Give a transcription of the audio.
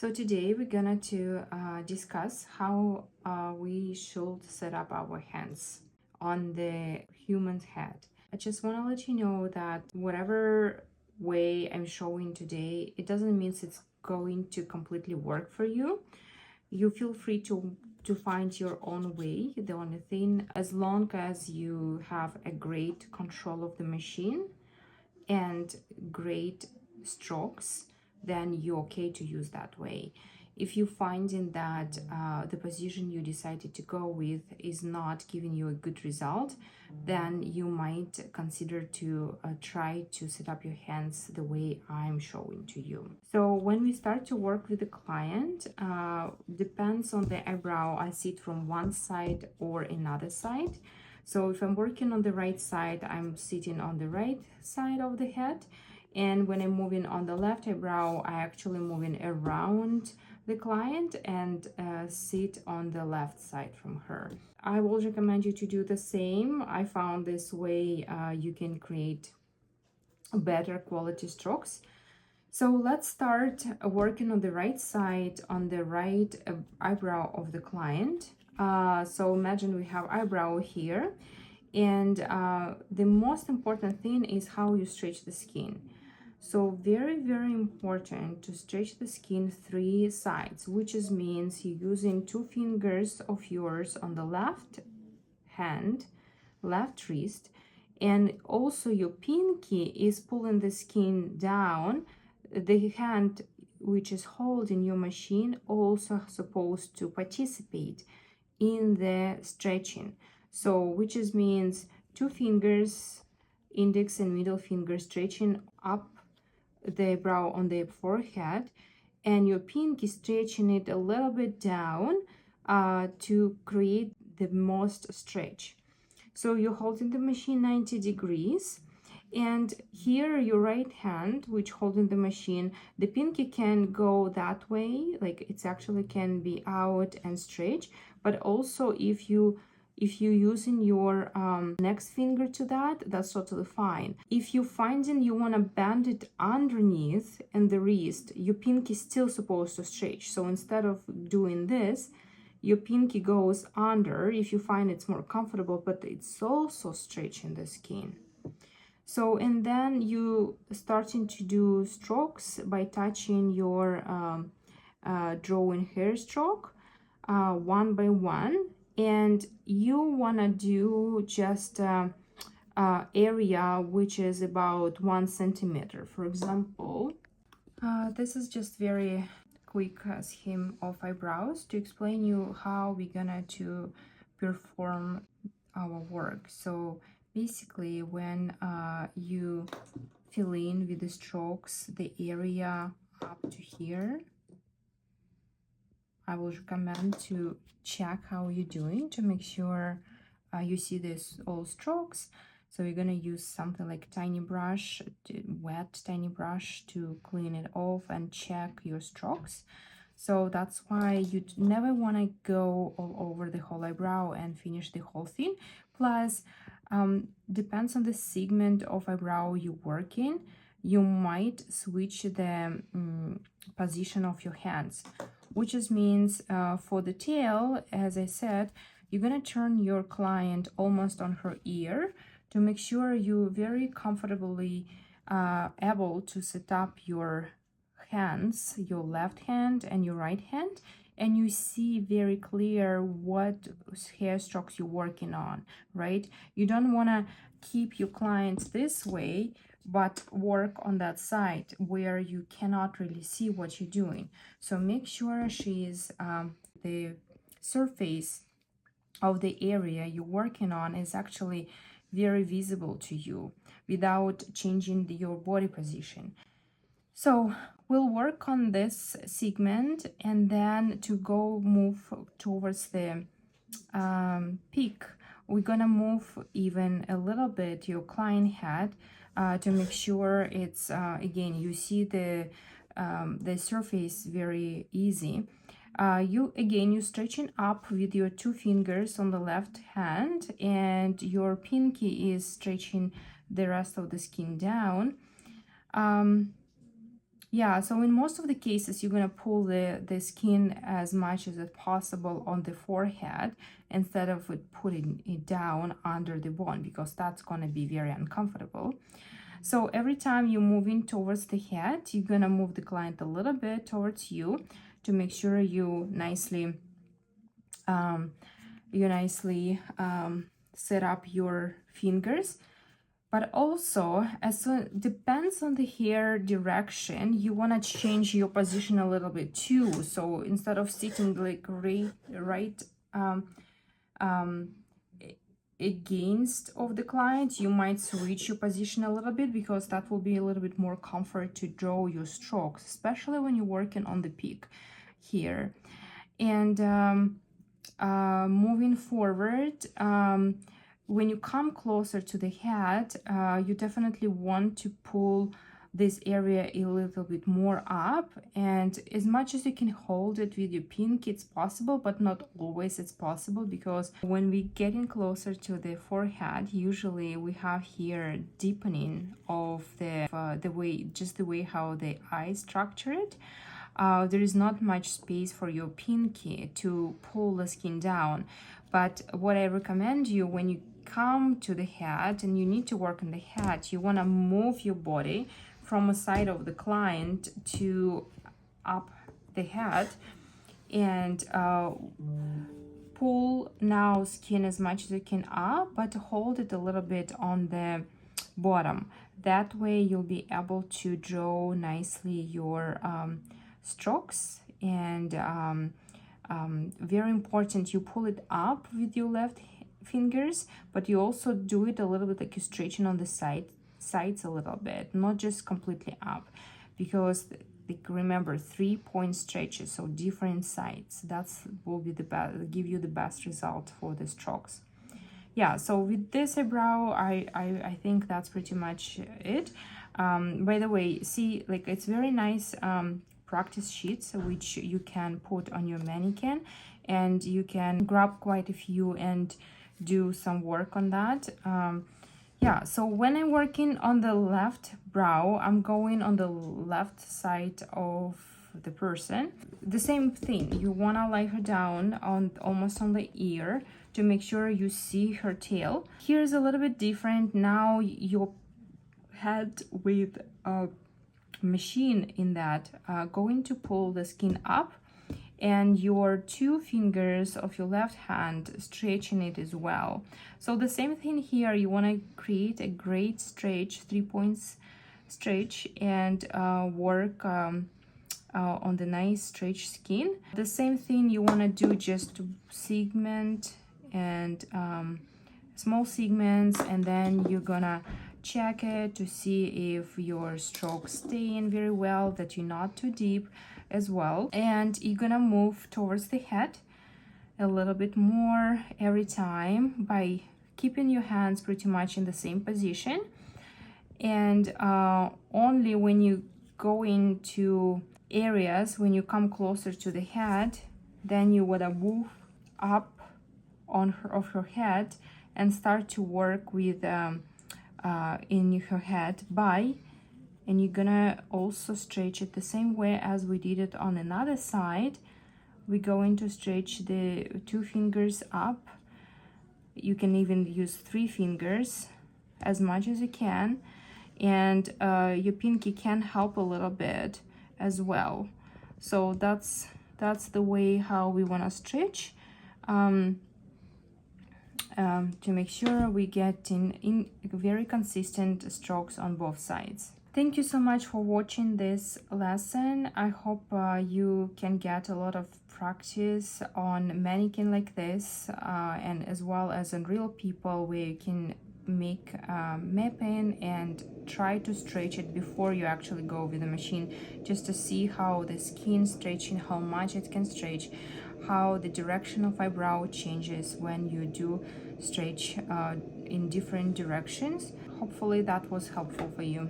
So today we're gonna discuss how we should set up our hands on the human's head. I just want to let you know that whatever way I'm showing today, it doesn't mean it's going to completely work for you. You feel free to find your own way. The only thing, as long as you have a great control of the machine and great strokes, then you're okay to use that way. If you're finding that the position you decided to go with is not giving you a good result, then you might consider to try to set up your hands the way I'm showing to you. So when we start to work with the client, depends on the eyebrow. I sit from one side or another side. So if I'm working on the right side, I'm sitting on the right side of the head. And when I'm moving on the left eyebrow, I actually moving around the client and sit on the left side from her. I will recommend you to do the same. I found this way you can create better quality strokes. So let's start working on the right side, on the right eyebrow of the client. So imagine we have eyebrow here, and the most important thing is how you stretch the skin. So very important to stretch the skin 3 sides, which means you're using 2 fingers of yours on the left hand, left wrist, and also your pinky is pulling the skin down. The hand which is holding your machine also supposed to participate in the stretching. So which means 2 fingers, index and middle finger, stretching up the brow on the forehead, and your pinky stretching it a little bit down to create the most stretch. So you're holding the machine 90 degrees, and here your right hand, which holding the machine, the pinky can go that way, like it's actually can be out and stretch. But also if you're using your next finger to that, that's totally fine. If you're finding you want to bend it underneath and the wrist, your pinky is still supposed to stretch. So instead of doing this, your pinky goes under if you find it's more comfortable, but it's also stretching the skin. So, and then you starting to do strokes by touching your drawing hair stroke one by one, and you want to do just area which is about 1 centimeter. For example, this is just very quick scheme of eyebrows to explain you how we're gonna to perform our work. So basically when you fill in with the strokes the area up to here, I will recommend to check how you're doing to make sure you see this all strokes. So you're gonna use something like tiny brush, wet tiny brush, to clean it off and check your strokes. So that's why you never want to go all over the whole eyebrow and finish the whole thing. Plus, depends on the segment of eyebrow you work in, you might switch the position of your hands, which means for the tail, as I said, you're gonna turn your client almost on her ear to make sure you're very comfortably able to set up your hands, your left hand and your right hand, and you see very clear what hair strokes you're working on, right? You don't want to keep your clients this way but work on that side where you cannot really see what you're doing. So make sure she's the surface of the area you're working on is actually very visible to you without changing your body position. So we'll work on this segment, and then to go move towards the peak, we're gonna move even a little bit your client head to make sure it's again you see the surface very easy. You're stretching up with your 2 fingers on the left hand, and your pinky is stretching the rest of the skin down. Yeah, so in most of the cases, you're gonna pull the skin as much as it possible on the forehead instead of putting it down under the bone, because that's gonna be very uncomfortable. So every time you're moving towards the head, you're gonna move the client a little bit towards you to make sure you nicely set up your fingers. But also, as depends on the hair direction, you want to change your position a little bit too. So instead of sitting like right against of the client, you might switch your position a little bit, because that will be a little bit more comfort to draw your strokes, especially when you're working on the peak here. And moving forward, when you come closer to the head, you definitely want to pull this area a little bit more up, and as much as you can hold it with your pinky, it's possible, but not always it's possible, because when we getting closer to the forehead, usually we have here deepening of the way how the eye structured. There is not much space for your pinky to pull the skin down. But what I recommend you, when you come to the head and you need to work on the head, you want to move your body from a side of the client to up the head, and pull now skin as much as you can up, but hold it a little bit on the bottom. That way you'll be able to draw nicely your strokes. And very important, you pull it up with your left fingers, but you also do it a little bit like you're stretching on the sides a little bit, not just completely up, because like, remember, 3-point stretches, so different sides, that's will be the best, give you the best result for the strokes. Yeah, so with this eyebrow, I think that's pretty much it. By the way, see, like, it's very nice practice sheets which you can put on your mannequin, and you can grab quite a few and do some work on that. Yeah, so when I'm working on the left brow, I'm going on the left side of the person. The same thing, you want to lie her down on almost on the ear to make sure you see her tail. Here's a little bit different. Now your head with a machine in that going to pull the skin up, and your 2 fingers of your left hand stretching it as well. So the same thing here, you want to create a great stretch, 3 points stretch, and work on the nice stretch skin. The same thing you want to do, just segment and small segments, and then you're gonna check it to see if your strokes stay in very well, that you're not too deep as well. And you're gonna move towards the head a little bit more every time by keeping your hands pretty much in the same position. And only when you go into areas, when you come closer to the head, then you wanna move up on her head and start to work with in her head and you're gonna also stretch it the same way as we did it on another side. We're going to stretch the 2 fingers up. You can even use 3 fingers as much as you can, and your pinky can help a little bit as well. So that's the way how we want to stretch to make sure we get in very consistent strokes on both sides. Thank you so much for watching this lesson. I hope you can get a lot of practice on mannequin like this, and as well as on real people, where you can make mapping and try to stretch it before you actually go with the machine, just to see how the skin stretching, how much it can stretch, how the direction of eyebrow changes when you do stretch in different directions. Hopefully that was helpful for you.